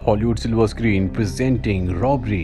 Hollywood silver screen presenting robbery.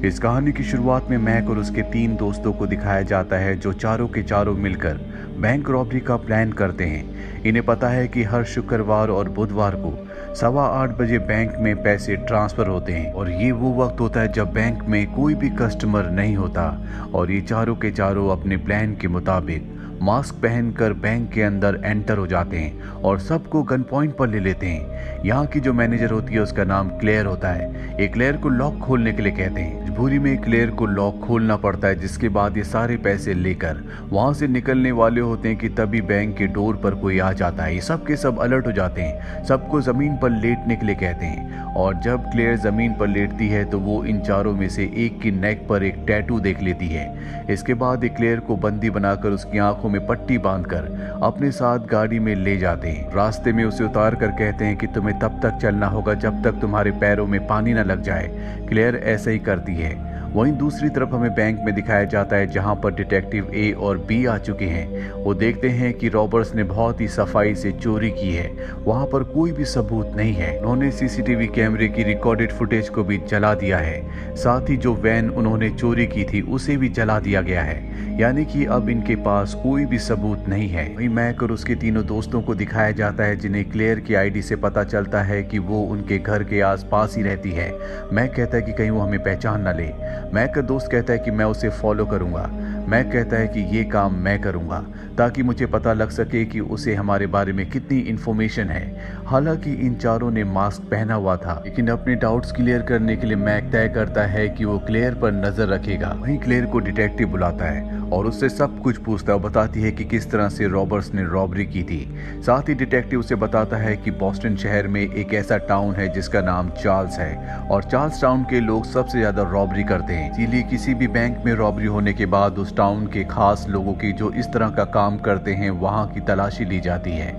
इस कहानी की शुरुआत में मैक और उसके 3 दोस्तों को दिखाया जाता है जो चारों के चारों मिलकर बैंक रॉबरी का प्लान करते हैं। इन्हें पता है कि हर शुक्रवार और बुधवार को 8:15 बजे बैंक में पैसे ट्रांसफर होते हैं और ये वो वक्त होता है जब बैंक में कोई भी कस्टमर नहीं होता और ये चारों के चारों अपने प्लान के मुताबिक मास्क पहनकर बैंक के अंदर एंटर हो जाते हैं और सबको गन पॉइंट पर ले लेते हैं। यहाँ की जो मैनेजर होती है उसका नाम क्लेयर होता है। एक क्लेयर को लॉक खोलने के लिए कहते हैं। मजबूरी में क्लेयर को लॉक खोलना पड़ता है, जिसके बाद ये सारे पैसे लेकर वहां से निकलने वाले होते हैं कि तभी बैंक के डोर पर कोई आ जाता है। ये सब के सब अलर्ट हो जाते हैं, सबको जमीन पर लेटने के लिए कहते हैं और जब क्लेयर जमीन पर लेटती है तो वो इन चारों में से एक की नेक पर एक टैटू देख लेती है। इसके बाद एक क्लेयर को बंदी बनाकर उसकी आंखों में पट्टी बांधकर अपने साथ गाड़ी में ले जाते हैं। रास्ते में उसे उतार कर कहते हैं कि तुम्हें तब तक चलना होगा जब तक तुम्हारे पैरों में पानी न लग जाए। क्लेयर ऐसा ही करती है। वहीं दूसरी तरफ हमें बैंक में दिखाया जाता है जहां पर डिटेक्टिव ए और बी आ चुके हैं। वो देखते हैं कि रॉबर्स ने बहुत ही सफाई से चोरी की है, वहां पर कोई भी सबूत नहीं है। उन्होंने सीसीटीवी कैमरे की रिकॉर्डेड फुटेज को भी जला दिया है, साथ ही जो वैन उन्होंने चोरी की थी उसे भी जला दिया गया है, यानी कि अब इनके पास कोई भी सबूत नहीं है। वहीं मैक और उसके तीनों दोस्तों को दिखाया जाता है जिन्हें क्लेयर की आईडी से पता चलता है कि वो उनके घर के आसपास ही रहती है। मैक कहता है कि कहीं वो हमें पहचान न ले। मैक का दोस्त कहता है कि मैं उसे फॉलो करूंगा। मैक कहता है कि ये काम मैं करूंगा ताकि मुझे पता लग सके कि उसे हमारे बारे में कितनी इन्फॉर्मेशन है। हालांकि इन चारों ने मास्क पहना हुआ था, लेकिन अपने डाउट्स क्लियर करने के लिए मैक तय करता है कि वो क्लेयर पर नजर रखेगा। वहीं क्लेयर को डिटेक्टिव बुलाता है और उससे सब कुछ पूछता है। बताती है कि किस तरह से रॉबर्ट्स ने रॉबरी की थी। साथ ही डिटेक्टिव उसे बताता है कि बॉस्टन शहर में एक ऐसा टाउन है जिसका नाम चार्ल्स है और चार्ल्स टाउन के लोग सबसे ज्यादा रॉबरी करते हैं। इसीलिए किसी भी बैंक में रॉबरी होने के बाद उस टाउन के खास लोगों की जो इस तरह का काम करते हैं वहां की तलाशी ली जाती है।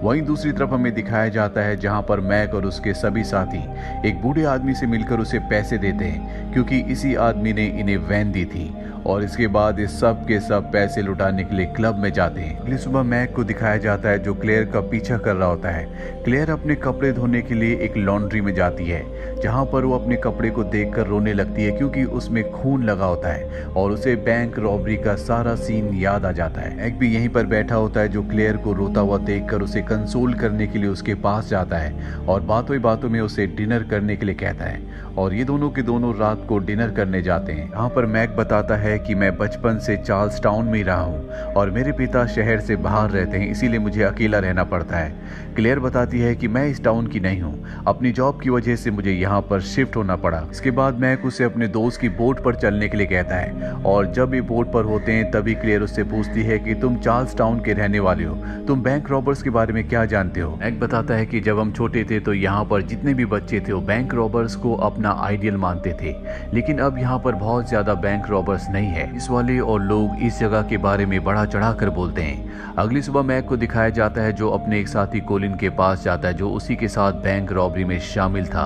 वहीं दूसरी तरफ हमें दिखाया जाता है जहां पर मैक और उसके सभी साथी एक बूढ़े आदमी से मिलकर उसे पैसे देते हैं, क्योंकि इसी आदमी ने इन्हें वैन दी थी और इसके बाद इस सब के सब पैसे लुटाने के लिए क्लब में जाते हैं। अगली सुबह मैक को दिखाया जाता है जो क्लेयर का पीछा कर रहा होता है। क्लेयर अपने कपड़े धोने के लिए एक लॉन्ड्री में जाती है जहां पर वो अपने कपड़े को देखकर रोने लगती है, क्योंकि उसमें खून लगा होता है और उसे बैंक रॉबरी का सारा सीन याद आ जाता है। मैक भी यहीं पर बैठा होता है जो क्लेयर को रोता हुआ देखकर उसे कंसोल करने के लिए उसके पास जाता है और बातों ही बातों में उसे डिनर करने के लिए कहता है और ये दोनों के दोनों रात को डिनर करने जाते हैं। यहाँ पर मैक बताता है कि मैं बचपन से चार्ल्स टाउन में ही रहा हूँ और मेरे पिता शहर से बाहर रहते हैं, इसीलिए मुझे अकेला रहना पड़ता है। क्लेयर बताती है कि मैं इस टाउन की नहीं हूँ, अपनी जॉब की वजह से मुझे यहाँ पर शिफ्ट होना पड़ा। इसके बाद मैक उसे अपने दोस्त की बोट पर चलने के लिए कहता है और जब ये बोट पर होते हैं तभी क्लेयर उससे पूछती है कि तुम चार्ल्स टाउन के रहने वाले हो, तुम बैंक रॉबर्स के बारे में क्या जानते हो। मैक बताता है कि जब हम छोटे थे तो यहाँ पर जितने भी बच्चे थे वो बैंक रॉबर्स को अपना आइडियल मानते थे, लेकिन अब यहाँ पर बहुत ज्यादा बैंक रॉबर्स नहीं है। इस वाले और लोग इस जगह के बारे में बढ़ा चढ़ा कर बोलते हैं। अगली सुबह मैक को दिखाया जाता है जो अपने एक साथी कोलिन के पास जाता है जो उसी के साथ बैंक रॉबरी में शामिल था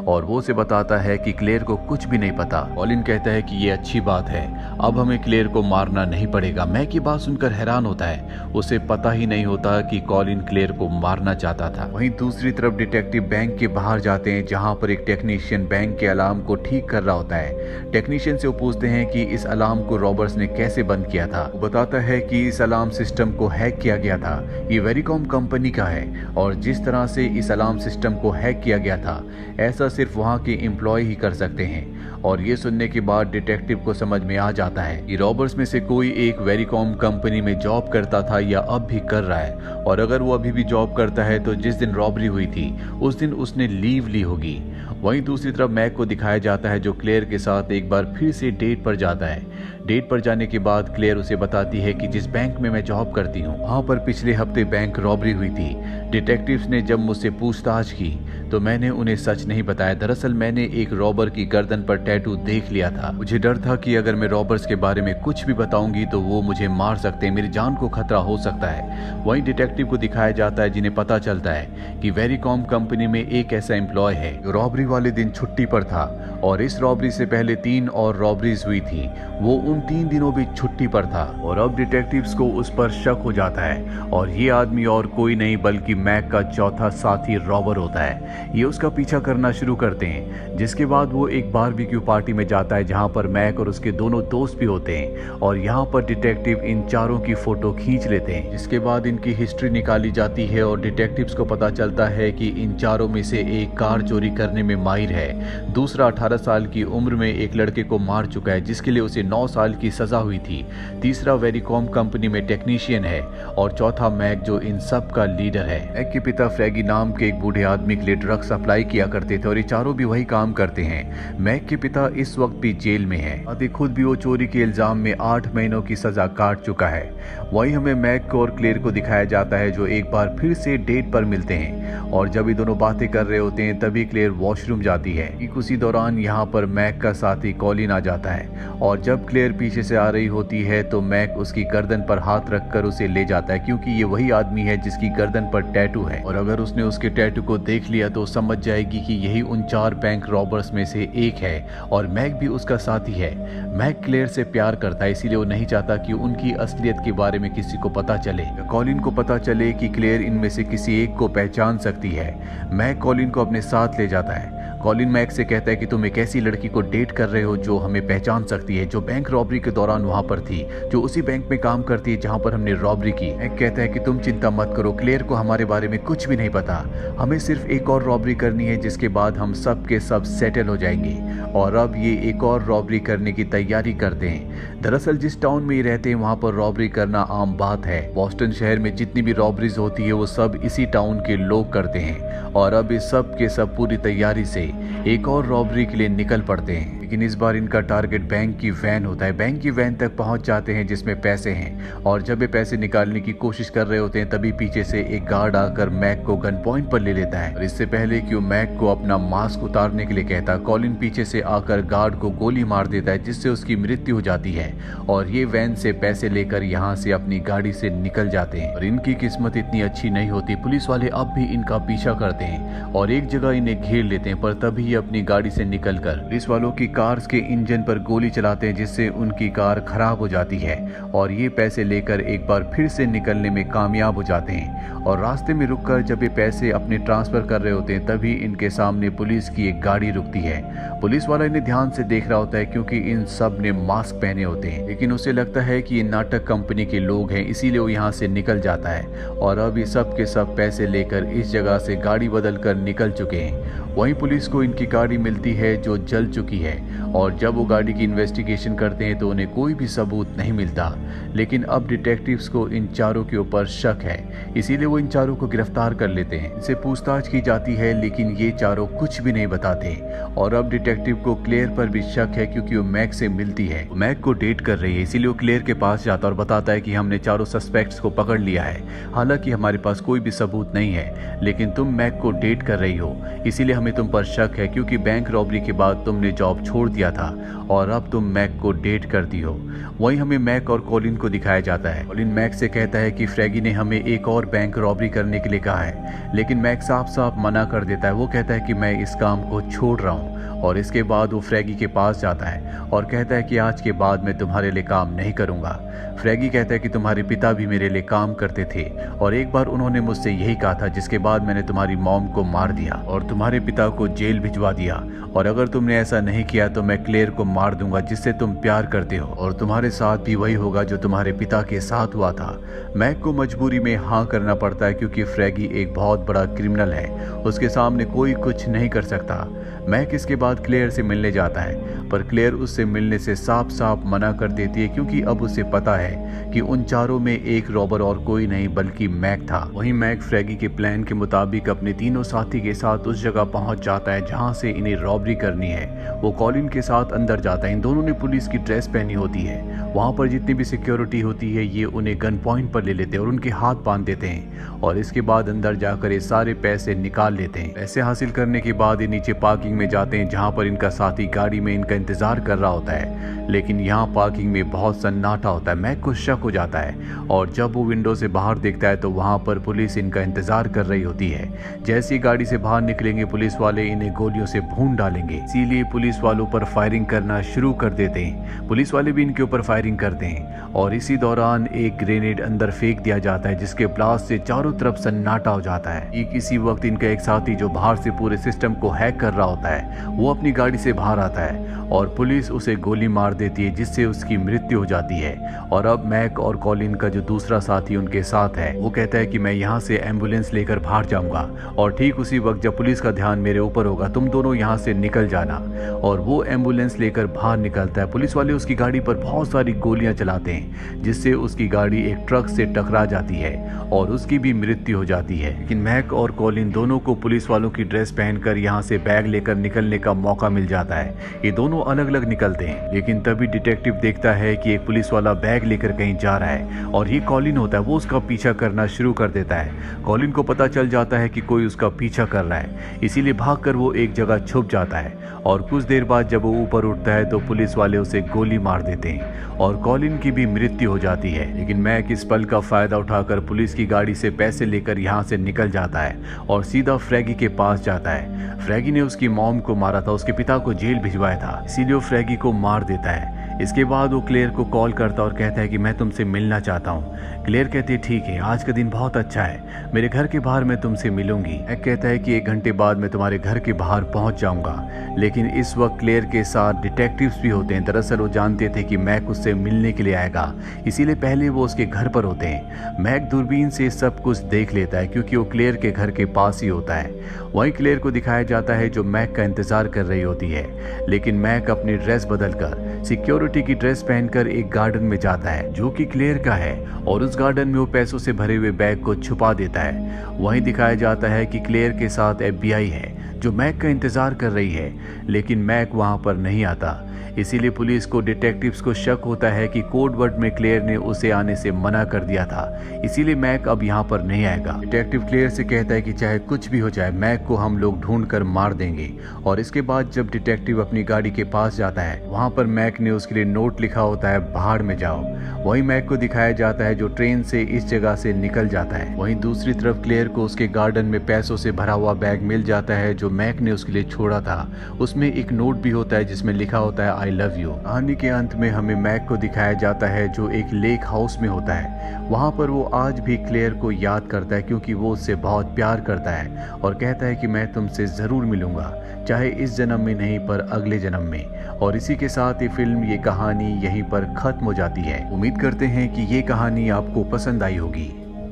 और वो उसे बताता है कि क्लेयर को कुछ भी नहीं पता। कोलिन कहता है कि ये अच्छी बात है, अब हमें क्लेयर को मारना नहीं पड़ेगा। मैक की बात सुनकर हैरान होता है, उसे पता ही नहीं होता कि कोलिन क्लेयर को मारना चाहता था। वहीं दूसरी तरफ डिटेक्टिव बैंक के बाहर जाते हैं जहां पर एक टेक्नीशियन बैंक के अलार्म को ठीक कर रहा होता है। टेक्नीशियन से वो पूछते हैं कि इस अलार्म को रॉबर्ट्स ने कैसे बंद किया था। वो बताता है कि इस अलार्म सिस्टम को हैक किया गया था, ये वेरिकॉम कंपनी का है और जिस तरह से इस अलार्म सिस्टम को हैक किया गया था ऐसा सिर्फ वहां के एम्प्लॉय ही कर सकते हैं। और ये सुनने के बाद डिटेक्टिव को समझ में आ जाता है कि रॉबर्ट्स में से कोई एक वेरिकॉम कंपनी में जॉब करता था या अब भी कर रहा है और अगर वो अभी भी जॉब करता है तो जिस दिन रॉबरी हुई थी उस दिन उसने लीव ली होगी। वहीं दूसरी तरफ मैक को दिखाया जाता है जो क्लेयर के साथ एक बार फिर से डेट पर जाता है। डेट पर जाने के बाद क्लेयर उसे बताती है कि जिस बैंक में मैं जॉब करती हूँ वहां पर पिछले हफ्ते बैंक रॉबरी हुई थी। डिटेक्टिव्स ने जब मुझसे पूछताछ की तो मैंने उन्हें सच नहीं बताया। दरअसल मैंने एक रॉबर की गर्दन पर टैटू देख लिया था। मुझे डर था कि अगर मैं रॉबर्स के बारे में कुछ भी बताऊंगी तो वो मुझे मार सकते हैं, मेरी जान को खतरा हो सकता है। वहीं डिटेक्टिव को दिखाया जाता है जिन्हें पता चलता है कि वेरिकॉम कंपनी में एक ऐसा एम्प्लॉय है जो रॉबरी वाले दिन छुट्टी पर था और इस रॉबरी से पहले 3 और रॉबरीज हुई थी। वो उन 3 दिनों भी छुट्टी ड्यूटी पर था और अब डिटेक्टिव्स को उस पर शक हो जाता है और ये आदमी और कोई नहीं बल्कि मैक का चौथा साथी रॉबर होता है। ये उसका पीछा करना शुरू करते हैं, जिसके बाद वो एक बारबेक्यू पार्टी में जाता है जहां पर मैक और उसके दोनों दोस्त भी होते हैं और यहाँ पर डिटेक्टिव इन चारों की फोटो खींच लेते हैं। जिसके बाद इनकी हिस्ट्री निकाली जाती है और डिटेक्टिव्स को पता चलता है कि इन चारों में से एक कार चोरी करने में माहिर है, दूसरा 18 साल की उम्र में एक लड़के को मार चुका है जिसके लिए उसे 9 साल की सजा हुई थी, तीसरा वेरिकॉम कंपनी में टेक्नीशियन है और चौथा मैक जो इन सब का लीडर है। मैक के पिता फ्रैगी नाम के एक बूढ़े आदमी के लिए ड्रग सप्लाई किया करते थे और ये चारों भी वही काम करते हैं। मैक के पिता इस वक्त भी जेल में है, आदि खुद भी वो चोरी के इल्जाम में 8 महीनों की सजा काट चुका है। वहीं हमें मैक को और क्लेयर को दिखाया जाता है जो एक बार फिर से डेट पर मिलते हैं और जब ये दोनों बातें कर रहे होते हैं तभी क्लेयर वॉशरूम जाती है। ठीक उसी दौरान यहाँ पर मैक का साथी कॉलिन आ जाता है और जब क्लेयर पीछे से आ रही होती है तो मैक उसकी गर्दन पर हाथ रखकर उसे ले जाता है क्योंकि ये वही आदमी है जिसकी गर्दन पर टैटू है और अगर उसने उसके टैटू को देख लिया तो समझ जाएगी कि यही उन 4 बैंक रॉबर्स में से एक है और मैक भी उसका साथी है। मैक क्लेयर से प्यार करता है इसीलिए वो नहीं चाहता कि उनकी असलियत के बारे में किसी को पता चले। कॉलिन को पता चले कि क्लेयर इनमें से किसी एक को पहचान सकती है। मैक कॉलिन को अपने साथ ले जाता है। कॉलिन मैक से कहता है कि तुम एक ऐसी लड़की को डेट कर रहे हो जो हमें पहचान सकती है, जो बैंक रॉबरी के दौरान वहां पर थी, जो उसी बैंक में काम करती है जहां पर हमने रॉबरी की। मैक कहता है कि तुम चिंता मत करो, क्लेयर को हमारे बारे में कुछ भी नहीं पता, हमें सिर्फ एक और रॉबरी करनी है जिसके बाद हम सब के सब सेटल हो जाएंगे। और अब ये एक और रॉबरी करने की तैयारी करते हैं। दरअसल जिस टाउन में ये रहते हैं वहां पर रॉबरी करना आम बात है। बॉस्टन शहर में जितनी भी रॉबरीज होती है वो सब इसी टाउन के लोग करते हैं और अब इस सब के सब पूरी तैयारी से एक और रॉबरी के लिए निकल पड़ते हैं। लेकिन इस बार इनका टारगेट बैंक की वैन होता है। बैंक की वैन तक पहुंच जाते हैं जिसमें पैसे हैं और जब ये पैसे निकालने की कोशिश कर रहे होते हैं तभी पीछे से एक गार्ड आकर मैक को गन पॉइंट पर ले लेता है और इससे पहले कि वो मैक को अपना मास्क उतारने के लिए कहता, कॉलिन पीछे से आकर गार्ड को गोली मार देता है जिससे उसकी मृत्यु हो जाती है और ये वैन से पैसे लेकर यहाँ से अपनी गाड़ी से निकल जाते हैं। और इनकी किस्मत इतनी अच्छी नहीं होती, पुलिस वाले अब भी इनका पीछा करते हैं और एक जगह इन्हें घेर लेते हैं, पर तभी ये अपनी गाड़ी से निकलकर पुलिस वालों की कार्स के इंजन पर गोली चलाते हैं जिससे उनकी कार खराब हो जाती है और ये पैसे लेकर एक बार फिर से निकलने में कामयाब हो जाते हैं। और रास्ते में रुककर जब ये पैसे अपने ट्रांसफर कर रहे होते हैं तभी इनके सामने पुलिस की एक गाड़ी रुकती है। पुलिस वाला इन्हें ध्यान से देख रहा होता है क्योंकि इन सब ने मास्क पहने होते हैं, लेकिन उसे लगता है कि ये नाटक कंपनी के लोग हैं इसीलिए वो यहाँ से निकल जाता है और अब ये सब के सब पैसे लेकर इस जगह से गाड़ी बदल कर निकल चुके हैं। वहीं पुलिस को इनकी गाड़ी मिलती है जो जल चुकी है और जब वो गाड़ी की इन्वेस्टिगेशन करते हैं तो उन्हें कोई भी सबूत नहीं मिलता। लेकिन अब डिटेक्टिव्स को इन चारों के ऊपर शक है इसीलिए वो इन चारों को गिरफ्तार कर लेते हैं। इनसे पूछताछ की जाती है लेकिन ये चारों कुछ भी नहीं बताते और अब डिटेक्टिव को क्लेयर पर भी शक है क्योंकि वो मैक से मिलती है, मैक को डेट कर रही है इसीलिए वो क्लेयर के पास जाता और बताता है कि हमने चारों सस्पेक्ट्स को पकड़ लिया है, हालांकि हमारे पास कोई भी सबूत नहीं है, लेकिन तुम मैक को डेट कर रही हो इसीलिए हमें तुम पर शक है क्योंकि बैंक रॉबरी के बाद तुमने जॉब छोड़ दिया था और अब तुम मैक को डेट करती हो। वहीं हमें मैक और कॉलिन को दिखाया जाता है। कॉलिन मैक से कहता है कि फ्रैगी ने हमें एक और बैंक रॉबरी करने के लिए कहा है, लेकिन मैक साफ साफ मना कर देता है। वो कहता है कि मैं इस काम को छोड़ रहा हूँ और इसके बाद वो फ्रैगी के पास जाता है और कहता है कि आज के बाद मैं तुम्हारे लिए काम नहीं करूँगा। फ्रैगी कहता है कि तुम्हारे पिता भी मेरे लिए काम करते थे और एक बार उन्होंने मुझसे यही कहा था जिसके बाद मैंने तुम्हारी मॉम को मार दिया और तुम्हारे पिता को जेल भिजवा दिया और अगर तुमने ऐसा नहीं किया तो मैं क्लेयर को मार दूंगा जिससे तुम प्यार करते हो और तुम्हारे साथ भी वही होगा जो तुम्हारे पिता के साथ हुआ था। मैक को मजबूरी में हाँ करना पड़ता है क्योंकि फ्रैगी एक बहुत बड़ा क्रिमिनल है, उसके सामने कोई कुछ नहीं कर सकता। मैक इसके बाद क्लेयर से मिलने जाता है पर क्लेयर उससे मिलने से साफ साफ मना कर देती है क्योंकि अब उसे पता है कि उन चारों में एक रॉबर और कोई नहीं बल्कि मैक था। वहीं मैक फ्रैगी के प्लान के मुताबिक अपने तीनों साथी के साथ उस जगह पहुंच जाता है जहां से इन्हें रॉबरी करनी है। वो कॉलिन के साथ अंदर जाता है। इन दोनों ने पुलिस की ड्रेस पहनी होती है। वहां पर जितनी भी सिक्योरिटी होती है ये उन्हें गन पॉइंट पर ले लेते हैं और उनके हाथ बांध देते हैं और इसके बाद अंदर जाकर ये सारे पैसे निकाल लेते हैं। पैसे हासिल करने के बाद ये नीचे पार्किंग में जाते हैं जहां पर इनका साथी गाड़ी में इनका इंतजार कर रहा होता है। लेकिन यहाँ पार्किंग में बहुत सन्नाटा होता है। मैक को शक हो जाता है और जब वो विंडो से बाहर देखता है तो वहाँ पर पुलिस इनका इंतजार कर रही होती है। जैसे ही गाड़ी से बाहर निकलेंगे पुलिस वाले इन्हें गोलियों से भून डालेंगे, इसीलिए पुलिस वालों पर फायरिंग करना शुरू कर देते हैं। पुलिस वाले भी इनके ऊपर फायरिंग करते हैं और इसी दौरान एक ग्रेनेड अंदर फेंक दिया जाता है, जिसके ब्लास्ट से चारों तरफ सन्नाटा हो जाता है। इसी वक्त इनका एक साथी जो बाहर से पूरे सिस्टम को हैक कर रहा होता है वो अपनी गाड़ी से बाहर आता है और पुलिस उसे गोली मार देती है, जिससे उसकी मृत्यु हो जाती है। और अब मैक और कॉलिन का जो दूसरा साथी उनके साथ है वो कहता है कि मैं यहाँ से एम्बुलेंस लेकर बाहर जाऊंगा और ठीक उसी वक्त जब पुलिस का ध्यान मेरे ऊपर होगा तुम दोनों यहाँ से निकल जाना। और वो एम्बुलेंस लेकर बाहर निकलता है। पुलिस वाले उसकी गाड़ी पर बहुत सारी गोलियां चलाते हैं, जिससे उसकी गाड़ी एक ट्रक से टकरा जाती है और उसकी भी मृत्यु हो जाती है। लेकिन मैक और कॉलिन दोनों को पुलिस वालों की ड्रेस पहनकर यहाँ से बैग लेकर निकलने का मौका मिल जाता है। ये दोनों अलग अलग निकलते हैं, लेकिन तभी डिटेक्टिव देखता है कि एक पुलिस वाला बैग लेकर कहीं जा रहा है और ये कॉलिन होता है। वो उसका पीछा करना शुरू कर देता है। कॉलिन को पता चल जाता है कि कोई उसका पीछा कर रहा है, इसीलिए भागकर वो एक जगह छुप जाता है और कुछ देर बाद जब वो ऊपर उठता है तो पुलिस वाले उसे गोली मार देते हैं और कॉलिन की भी मृत्यु हो जाती है। लेकिन मैक इस पल का फायदा उठाकर पुलिस की गाड़ी से पैसे लेकर यहाँ से निकल जाता है और सीधा फ्रैगी के पास जाता है। फ्रैगी ने उसकी मॉम को मारा था, उसके पिता को जेल भिजवाया था, इसीलिए वो फ्रैगी को मार देता है। इसके बाद वो क्लेयर को कॉल करता और कहता है कि मैं तुमसे मिलना चाहता हूँ। क्लेयर कहती है ठीक है, आज का दिन बहुत अच्छा है, मेरे घर के बाहर मैं तुमसे मिलूंगी। मैक कहता है कि 1 घंटे बाद मैं तुम्हारे घर के बाहर पहुंच जाऊंगा। लेकिन इस वक्त क्लेयर के साथ डिटेक्टिव्स भी होते हैं। दरअसल वो जानते थे कि मैक उससे मिलने के लिए आएगा, इसीलिए पहले वो उसके घर पर होते हैं। मैक दूरबीन से सब कुछ देख लेता है क्योंकि वो क्लेयर के घर के पास ही होता है। वहीं क्लेयर को दिखाया जाता है जो मैक का इंतजार कर रही होती है। लेकिन मैक अपनी ड्रेस बदलकर सिक्योरिटी की ड्रेस पहनकर एक गार्डन में जाता है जो कि क्लेयर का है और उस गार्डन में वो पैसों से भरे हुए बैग को छुपा देता है। वहीं दिखाया जाता है कि क्लेयर के साथ FBI है जो मैक का इंतजार कर रही है, लेकिन मैक वहां पर नहीं आता। इसीलिए पुलिस को डिटेक्टिव्स को शक होता है कि कोड वर्ड में क्लेयर ने उसे आने से मना कर दिया था, इसीलिए मैक अब यहाँ पर नहीं आएगा। डिटेक्टिव क्लेयर से कहता है कि चाहे कुछ भी हो जाए मैक को हम लोग ढूंढ कर मार देंगे। और इसके बाद जब डिटेक्टिव अपनी गाड़ी के पास जाता है वहां पर मैक ने उसके लिए नोट लिखा होता है, बाहर में जाओ। वहीं मैक को दिखाया जाता है जो ट्रेन से इस जगह से निकल जाता है। वहीं दूसरी तरफ क्लेयर को उसके गार्डन में पैसों से भरा हुआ बैग मिल जाता है जो मैक ने उसके लिए छोड़ा था। उसमें एक नोट भी होता है जिसमें लिखा होता है आई लव यू। कहानी के अंत में हमें मैक को दिखाया जाता है जो एक लेक हाउस में होता है। वहां पर वो आज भी क्लेयर को याद करता है क्योंकि वो उससे बहुत प्यार करता है और कहता है कि मैं तुमसे जरूर मिलूंगा, चाहे इस जन्म में नहीं पर अगले जन्म में। और इसी के साथ ये फिल्म, ये कहानी यहीं पर खत्म हो जाती है। उम्मीद करते हैं कि ये कहानी आपको पसंद आई होगी।